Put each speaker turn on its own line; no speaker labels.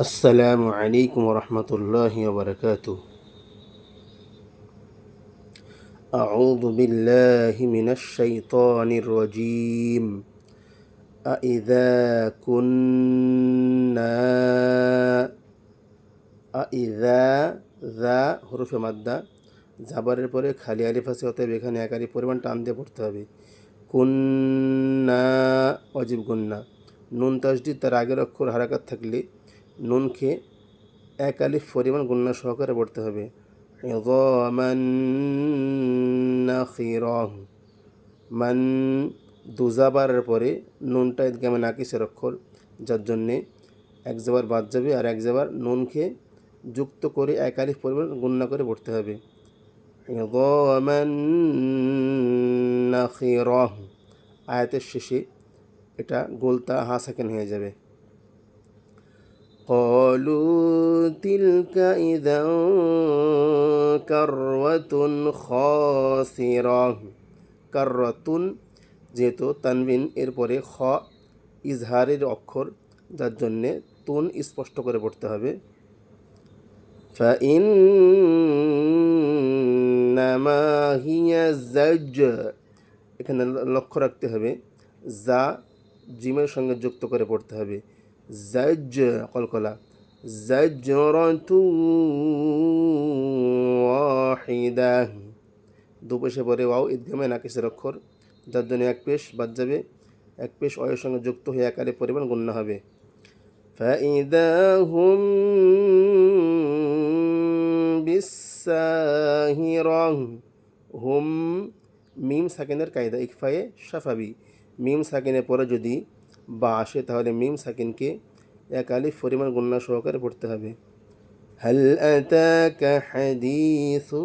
আসসালামু আলাইকুম রহমতুল্লাহি ওয়া বারাকাতুহু। আউযু বিল্লাহি মিনাশ শাইতানির রাজীম। আইযা কুন্না আইযা যা হরফে মাদ্দা, জাবারের পরে খালি আলিফ আছে, অতএব এখানে এক আলিফ পরিমাণ টান দিয়ে পড়তে হবে। কুন্না অজিব গুন্না। নুন তাসদীদ তার আগের অক্ষর হারাকাত থাকলে নুনকে এক আলিফ পরিমাণ গুন্না সহকারে পড়তে হবে। ইযামান নাখিরাহ। মান দুজাবারের পরে নুনটা ইদগামে নাকিসের অক্ষর, যার জন্যে এক জাবার বাদ যাবে আর এক জাবার নুনকে যুক্ত করে এক আলিফ পরিমাণ গুন্না করে পড়তে হবে। ইযামান নাখিরাহ। আয়াতের শেষে এটা গোলতা হা সাকিন হয়ে যাবে। قالوا تلك إذا كرة خاسرة। কাররাতুন যেহেতু তানবিন এরপরে খ ইজহারের অক্ষর, যার জন্যে তুন স্পষ্ট করে পড়তে হবে। ফাইন্নামা হিয়া জাজ। এখানে লক্ষ্য রাখতে হবে, যা জিমের সঙ্গে যুক্ত করে পড়তে হবে। জাজ কলকলা, জাজরাতু ওয়াহিদা। দুপেশে পরে ওয়াও ইদগামে নাকিসের অক্ষর, যার জন্য এক পেশ বাদ যাবে, এক পেশ অয়ের সঙ্গে যুক্ত হয়ে এক আলিফ পরিমাণ গুন্না হবে। ফাইদা হুম বিসাহিরাহ। হুম মিম সাকিনের কায়দা ইকফায়ে শাফাবি। মিম সাকিনের পরে যদি বা আসে তাহলে মিম সাকিনকে এক আলিফ পরিমাণ গুন্না সহকারে পড়তে হবে। হাল আতাকা হাদিসু